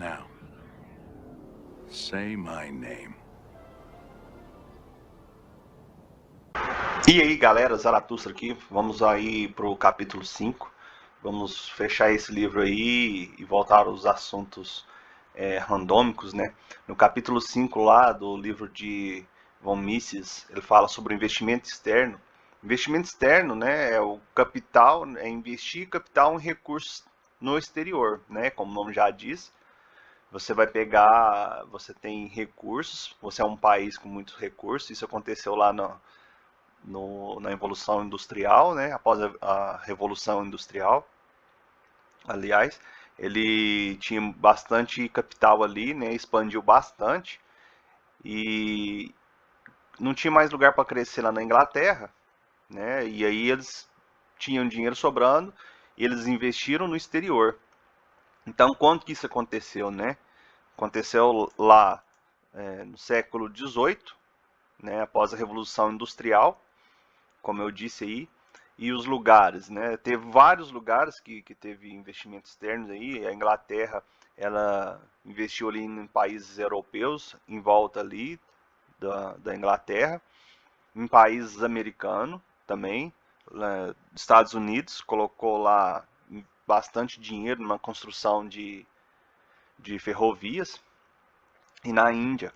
Now, say my name. E aí galera, Zaratustra aqui, vamos aí pro capítulo 5. Vamos fechar esse livro aí e voltar aos assuntos randômicos, né? No capítulo 5 lá do livro de Von Mises, ele fala sobre o investimento externo. Investimento externo, né, é o capital, é investir capital em recursos no exterior, né? Como o nome já diz, você vai pegar, você tem recursos, você é um país com muitos recursos, isso aconteceu lá na Evolução Industrial, né? Após a Revolução Industrial, aliás, ele tinha bastante capital ali, né? Expandiu bastante e não tinha mais lugar para crescer lá na Inglaterra, né? E aí eles tinham dinheiro sobrando e eles investiram no exterior. Então, quando que isso aconteceu, né? Aconteceu lá no século XVIII, né? Após a Revolução Industrial, como eu disse aí, e os lugares, né? Teve vários lugares que teve investimentos externos aí. A Inglaterra, ela investiu ali em países europeus, em volta ali da Inglaterra, em países americanos também, né? Estados Unidos colocou lá bastante dinheiro na construção de ferrovias, e na Índia.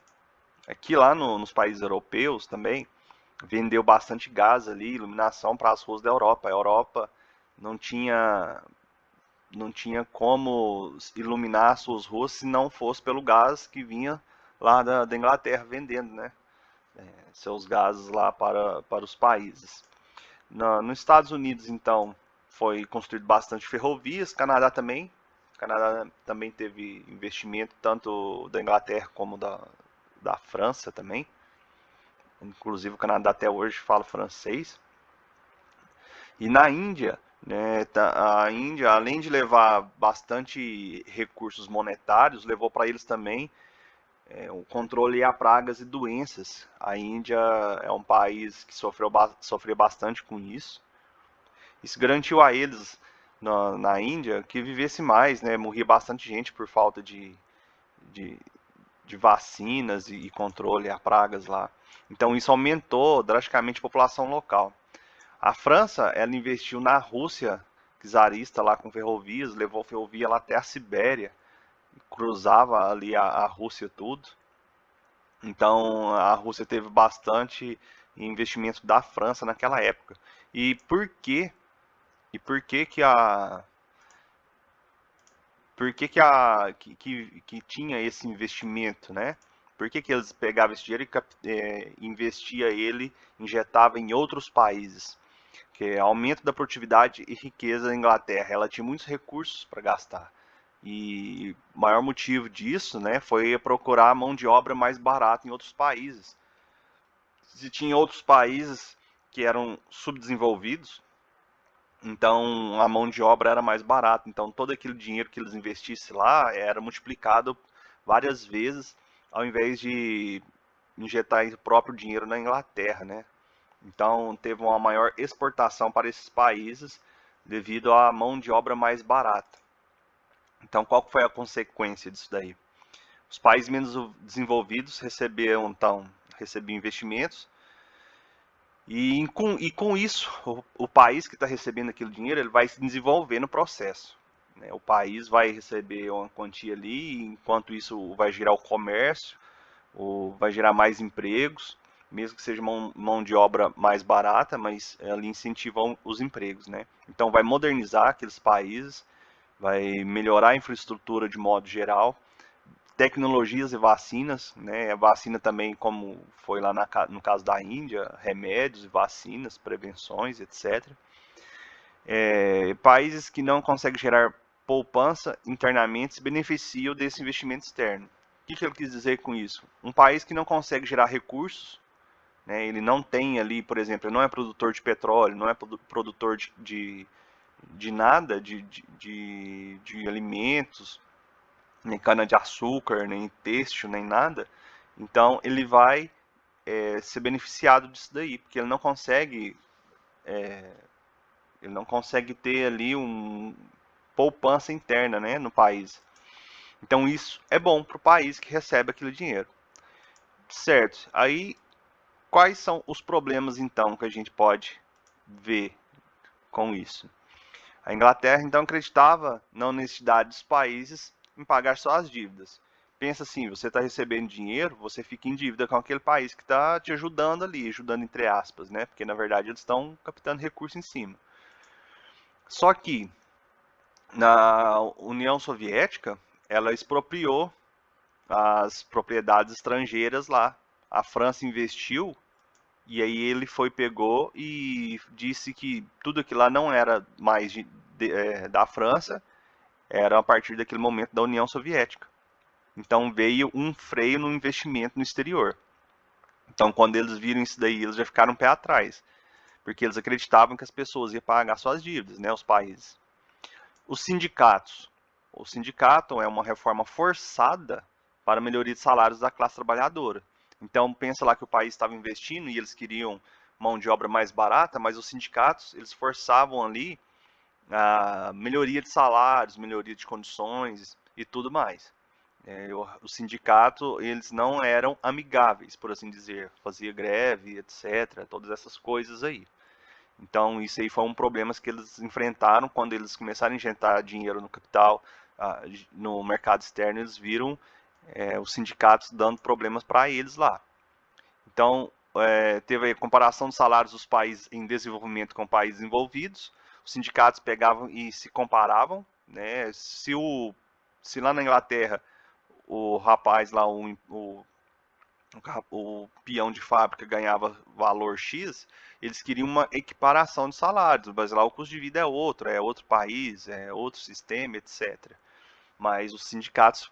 Aqui lá nos países europeus também, vendeu bastante gás ali, iluminação para as ruas da Europa. A Europa não tinha não tinha como iluminar suas ruas se não fosse pelo gás que vinha lá da Inglaterra vendendo, né? Seus gases lá para os países. Nos Estados Unidos, então, foi construído bastante ferrovias. Canadá também. Canadá também teve investimento tanto da Inglaterra como da França também. Inclusive o Canadá até hoje fala francês. E na Índia, né, a Índia, além de levar bastante recursos monetários, levou para eles também o controle a pragas e doenças. A Índia é um país que sofreu bastante com isso. Isso garantiu a eles, na Índia, que vivesse mais, né? Morria bastante gente por falta de, de vacinas e controle a pragas lá. Então isso aumentou drasticamente a população local. A França, ela investiu na Rússia czarista lá com ferrovias, levou ferrovia lá até a Sibéria, cruzava ali a Rússia tudo. Então a Rússia teve bastante investimento da França naquela época. E por quê? E por que tinha esse investimento, né? Por que eles pegavam esse dinheiro e investia ele, injetava em outros países? Que é aumento da produtividade e riqueza da Inglaterra. Ela tinha muitos recursos para gastar. E o maior motivo disso, né, foi procurar mão de obra mais barata em outros países. Se tinha outros países que eram subdesenvolvidos, então a mão de obra era mais barata. Então todo aquele dinheiro que eles investissem lá era multiplicado várias vezes, ao invés de injetar o próprio dinheiro na Inglaterra, né? Então teve uma maior exportação para esses países devido à mão de obra mais barata. Então qual foi a consequência disso daí? Os países menos desenvolvidos recebiam investimentos e com isso o país que está recebendo aquele dinheiro ele vai se desenvolver no processo, né? O país vai receber uma quantia ali, enquanto isso vai gerar o comércio, vai gerar mais empregos, mesmo que seja mão de obra mais barata, mas ali incentivam os empregos, né? Então vai modernizar aqueles países, vai melhorar a infraestrutura de modo geral, tecnologias e vacinas, né? A vacina também, como foi lá no caso da Índia, remédios e vacinas, prevenções, etc. Países que não conseguem gerar poupança internamente se beneficiam desse investimento externo. O que ele quis dizer com isso? Um país que não consegue gerar recursos, né, ele não tem ali, por exemplo, ele não é produtor de petróleo, não é produtor de nada, de alimentos, nem cana-de-açúcar, nem têxtil, nem nada. Então ele vai ser beneficiado disso daí, porque ele não consegue ter ali poupança interna, né, no país. Então isso é bom para o país que recebe aquele dinheiro. Certo. Aí, quais são os problemas então que a gente pode ver com isso? A Inglaterra então acreditava na honestidade dos países em pagar suas dívidas. Pensa assim, você está recebendo dinheiro, você fica em dívida com aquele país que está te ajudando ali, ajudando entre aspas, né? Porque na verdade eles estão captando recurso em cima. Só que na União Soviética, ela expropriou as propriedades estrangeiras lá. A França investiu e aí ele pegou e disse que tudo aquilo lá não era mais da França, era a partir daquele momento da União Soviética. Então veio um freio no investimento no exterior. Então quando eles viram isso daí, eles já ficaram um pé atrás, porque eles acreditavam que as pessoas iam pagar suas dívidas, né, os países. Os sindicatos. O sindicato é uma reforma forçada para a melhoria de salários da classe trabalhadora. Então pensa lá que o país estava investindo e eles queriam mão de obra mais barata, mas os sindicatos eles forçavam ali a melhoria de salários, melhoria de condições e tudo mais. O sindicato eles não eram amigáveis, por assim dizer, fazia greve, etc, todas essas coisas aí. Então isso aí foi um problema que eles enfrentaram quando eles começaram a injetar dinheiro no capital, no mercado externo, eles viram os sindicatos dando problemas para eles lá. Então teve a comparação dos salários dos países em desenvolvimento com países envolvidos, os sindicatos pegavam e se comparavam, né? Se lá na Inglaterra o rapaz lá, o peão de fábrica ganhava valor X, eles queriam uma equiparação de salários, mas lá o custo de vida é outro país, é outro sistema, etc. Mas os sindicatos,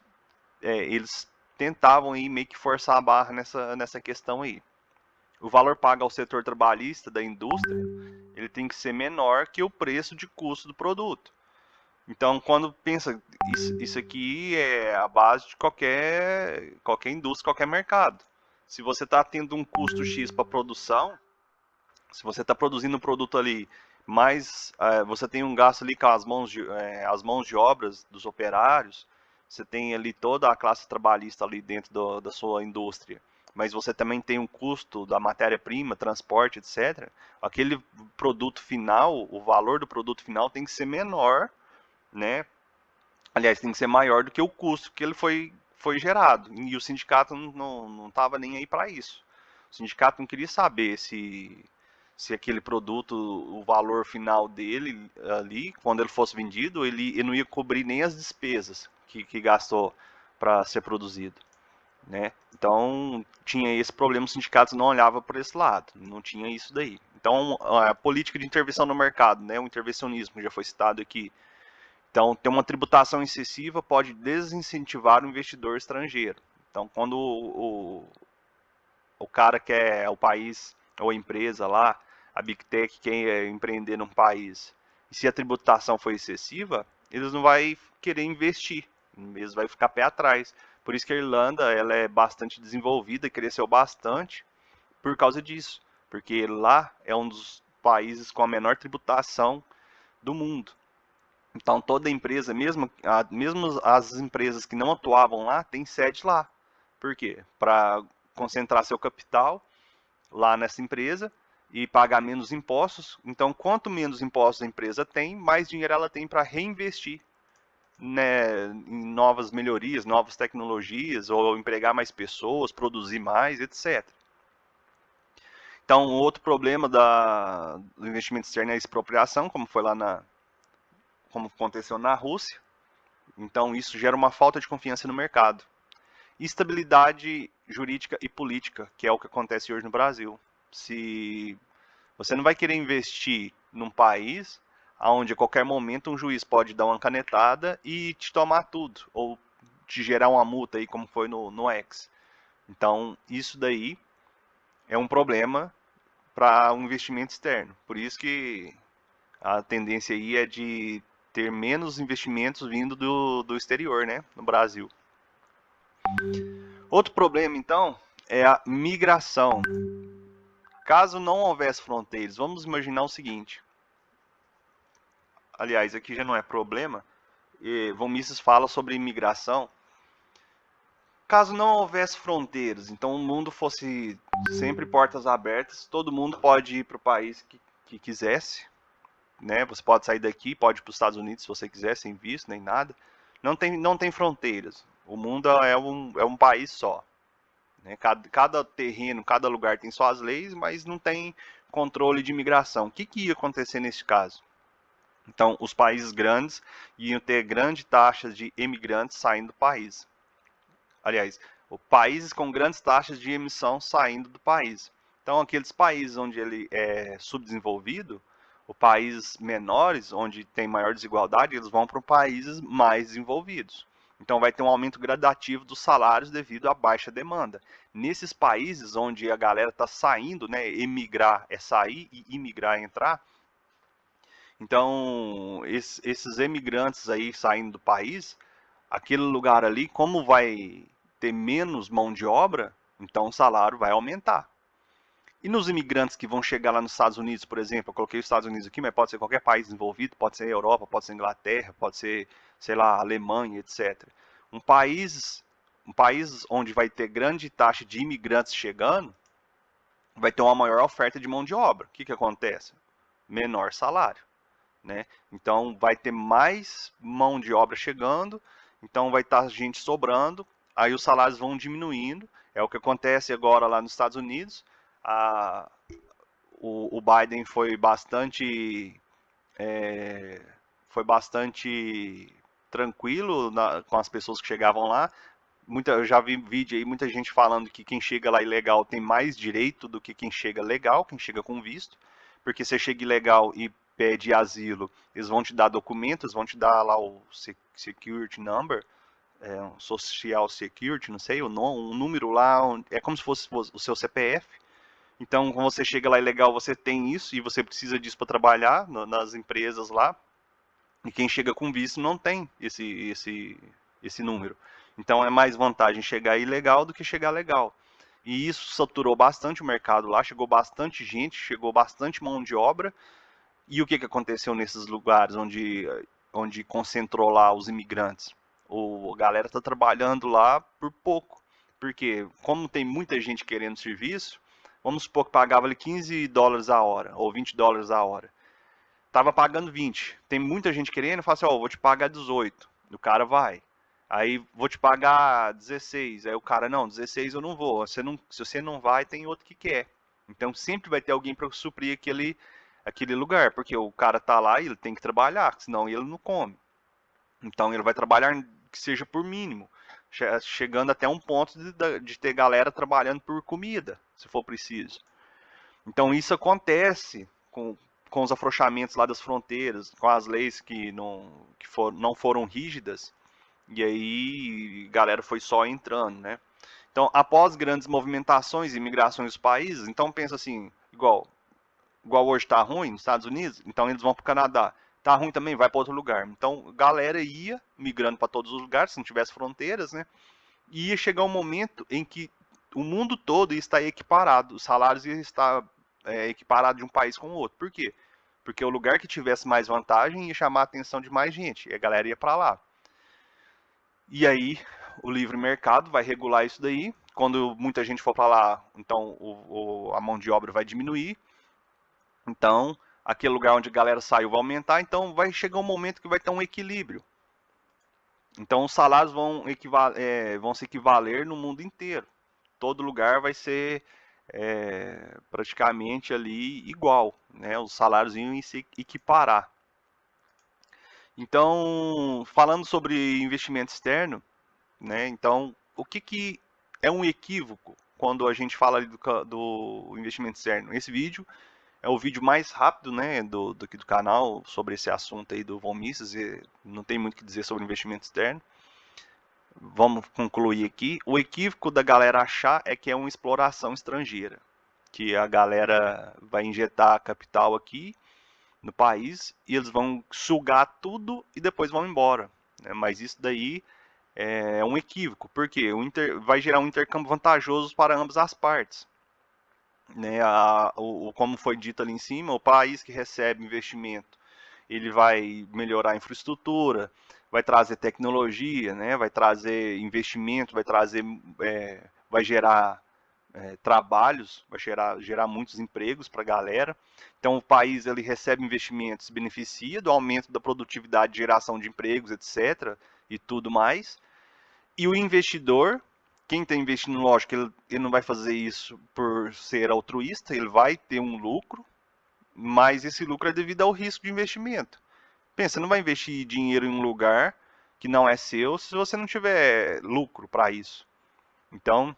eles tentavam aí meio que forçar a barra nessa questão aí. O valor pago ao setor trabalhista da indústria, ele tem que ser menor que o preço de custo do produto. Então, quando pensa, isso aqui é a base de qualquer indústria, qualquer mercado. Se você está tendo um custo X para produção, se você está produzindo um produto ali, mas você tem um gasto ali com as mãos de obras dos operários, você tem ali toda a classe trabalhista ali dentro da sua indústria, mas você também tem um custo da matéria-prima, transporte, etc. Aquele produto final, o valor do produto final tem que ser menor, né? Aliás, tem que ser maior do que o custo que ele foi gerado. E o sindicato não estava nem aí para isso. O sindicato não queria saber se aquele produto, o valor final dele ali, quando ele fosse vendido, ele não ia cobrir nem as despesas que gastou para ser produzido, né? Então tinha esse problema, os sindicatos não olhavam por esse lado, não tinha isso daí. Então a política de intervenção no mercado, né, o intervencionismo já foi citado aqui. Então, ter uma tributação excessiva pode desincentivar o investidor estrangeiro. Então, quando o cara quer, o país ou a empresa lá, a Big Tech quer empreender num país, e se a tributação for excessiva, eles não vão querer investir, eles vão ficar pé atrás. Por isso que a Irlanda ela é bastante desenvolvida, cresceu bastante por causa disso, porque lá é um dos países com a menor tributação do mundo. Então toda empresa, mesmo as empresas que não atuavam lá, tem sede lá. Por quê? Para concentrar seu capital lá nessa empresa e pagar menos impostos. Então, quanto menos impostos a empresa tem, mais dinheiro ela tem para reinvestir, né, em novas melhorias, novas tecnologias, ou empregar mais pessoas, produzir mais, etc. Então, outro problema do investimento externo é a expropriação, como aconteceu na Rússia. Então, isso gera uma falta de confiança no mercado. Estabilidade jurídica e política, que é o que acontece hoje no Brasil. Se você não vai querer investir num país onde a qualquer momento um juiz pode dar uma canetada e te tomar tudo, ou te gerar uma multa aí, como foi no X. Então, isso daí é um problema para um investimento externo. Por isso que a tendência aí é de ter menos investimentos vindo do exterior, né, no Brasil. Outro problema, então, é a migração. Caso não houvesse fronteiras, vamos imaginar o seguinte. Aliás, aqui já não é problema. Von Mises fala sobre imigração. Caso não houvesse fronteiras, então o mundo fosse sempre portas abertas, todo mundo pode ir para o país que quisesse, né? Você pode sair daqui, pode ir para os Estados Unidos se você quiser, sem visto nem nada. Não tem fronteiras. O mundo é um país só, né? Cada terreno, cada lugar tem suas leis, mas não tem controle de imigração. O que ia acontecer nesse caso? Então, os países grandes iam ter grande taxa de imigrantes saindo do país. Aliás, países com grandes taxas de emissão saindo do país. Então, aqueles países onde ele é subdesenvolvido, os países menores, onde tem maior desigualdade, eles vão para países mais desenvolvidos. Então, vai ter um aumento gradativo dos salários devido à baixa demanda. Nesses países onde a galera está saindo, né, emigrar é sair e imigrar é entrar, então esses emigrantes aí saindo do país, aquele lugar ali, como vai ter menos mão de obra, então o salário vai aumentar. E nos imigrantes que vão chegar lá nos Estados Unidos, por exemplo, eu coloquei os Estados Unidos aqui, mas pode ser qualquer país envolvido, pode ser Europa, pode ser Inglaterra, pode ser, sei lá, Alemanha, etc. Um país, um país onde vai ter grande taxa de imigrantes chegando, vai ter uma maior oferta de mão de obra. O que acontece? Menor salário, né? Então vai ter mais mão de obra chegando, então vai estar gente sobrando, aí os salários vão diminuindo. É o que acontece agora lá nos Estados Unidos. A, o Biden foi bastante tranquilo com as pessoas que chegavam lá. Eu já vi vídeo aí, muita gente falando que quem chega lá ilegal tem mais direito do que quem chega legal, quem chega com visto, porque você chega ilegal e pede asilo, eles vão te dar documentos, vão te dar lá o security number, um social security, não sei, um número lá, é como se fosse o seu CPF. Então, quando você chega lá ilegal, você tem isso e você precisa disso para trabalhar nas empresas lá. E quem chega com visto não tem esse número. Então é mais vantagem chegar ilegal do que chegar legal. E isso saturou bastante o mercado lá, chegou bastante gente, chegou bastante mão de obra. E o que aconteceu nesses lugares onde concentrou lá os imigrantes? A galera está trabalhando lá por pouco. Porque, como tem muita gente querendo serviço, vamos supor que pagava ali $15 a hora, ou $20 a hora. Tava pagando 20. Tem muita gente querendo, fala assim, ó, vou te pagar 18. O cara vai. Aí vou te pagar 16. Aí o cara, não, 16 eu não vou. Se você não vai, tem outro que quer. Então sempre vai ter alguém para suprir aquele lugar, porque o cara tá lá e ele tem que trabalhar, senão ele não come. Então ele vai trabalhar que seja por mínimo, chegando até um ponto de ter galera trabalhando por comida, se for preciso. Então isso acontece com os afrouxamentos lá das fronteiras, com as leis não foram rígidas, e aí a galera foi só entrando, né? Então, após grandes movimentações e migrações dos países, então pensa assim, igual hoje tá ruim nos Estados Unidos, então eles vão para o Canadá. Tá ruim também, vai para outro lugar. Então, a galera ia migrando para todos os lugares, se não tivesse fronteiras, né? E ia chegar um momento em que o mundo todo ia estar equiparado, os salários iam estar equiparados de um país com o outro. Por quê? Porque o lugar que tivesse mais vantagem ia chamar a atenção de mais gente, e a galera ia para lá. E aí, o livre mercado vai regular isso daí. Quando muita gente for para lá, então a mão de obra vai diminuir. Então, aquele lugar onde a galera saiu vai aumentar. Então, vai chegar um momento que vai ter um equilíbrio. Então, os salários vão se equivaler no mundo inteiro. Todo lugar vai ser praticamente ali igual, né? Os salários iam se equiparar. Então, falando sobre investimento externo, né? Então, o que é um equívoco quando a gente fala do investimento externo? Esse vídeo é o vídeo mais rápido, né, do canal sobre esse assunto aí do Von Mises, e não tem muito o que dizer sobre investimento externo. Vamos concluir aqui. O equívoco da galera achar é que é uma exploração estrangeira, que a galera vai injetar capital aqui no país e eles vão sugar tudo e depois vão embora, né? Mas isso daí é um equívoco, porque vai gerar um intercâmbio vantajoso para ambas as partes, né? Como foi dito ali em cima, o país que recebe investimento ele vai melhorar a infraestrutura, vai trazer tecnologia, né? Vai trazer investimento, vai gerar trabalhos, vai gerar muitos empregos para a galera. Então o país ele recebe investimentos, se beneficia do aumento da produtividade, geração de empregos, etc. e tudo mais. E o investidor, quem está investindo, lógico, ele não vai fazer isso por ser altruísta, ele vai ter um lucro, mas esse lucro é devido ao risco de investimento. Pensa, não vai investir dinheiro em um lugar que não é seu se você não tiver lucro para isso. Então,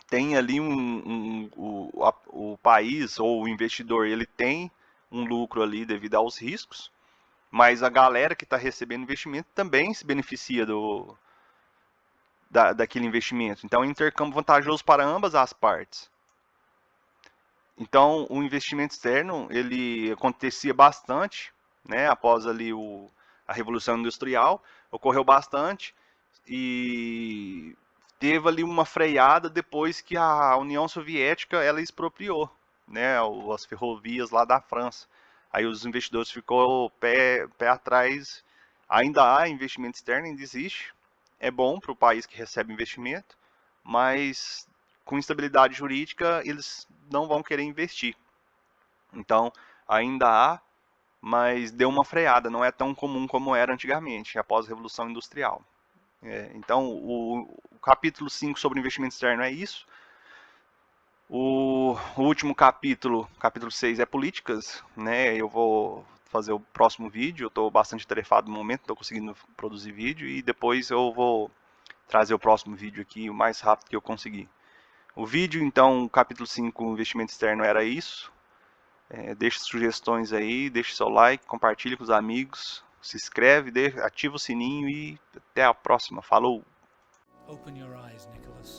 tem ali o país ou o investidor, ele tem um lucro ali devido aos riscos, mas a galera que está recebendo investimento também se beneficia daquele investimento. Então, é um intercâmbio vantajoso para ambas as partes. Então, o investimento externo, ele acontecia bastante, né, após ali a Revolução Industrial, ocorreu bastante e teve ali uma freada depois que a União Soviética ela expropriou, né, as ferrovias lá da França. Aí os investidores ficou pé atrás. Ainda há investimento externo, ainda existe. É bom para o país que recebe investimento, mas com instabilidade jurídica eles não vão querer investir. Então ainda há, mas deu uma freada, não é tão comum como era antigamente, após a Revolução Industrial. Então, o capítulo 5 sobre investimento externo é isso. O último capítulo 6 é políticas, né? Eu vou fazer o próximo vídeo, eu estou bastante tarefado no momento, estou conseguindo produzir vídeo e depois eu vou trazer o próximo vídeo aqui o mais rápido que eu conseguir. O vídeo, então, capítulo 5, investimento externo, era isso. Deixe sugestões aí, deixe seu like, compartilhe com os amigos, se inscreve, ativa o sininho e até a próxima. Falou! Open your eyes, Nicholas.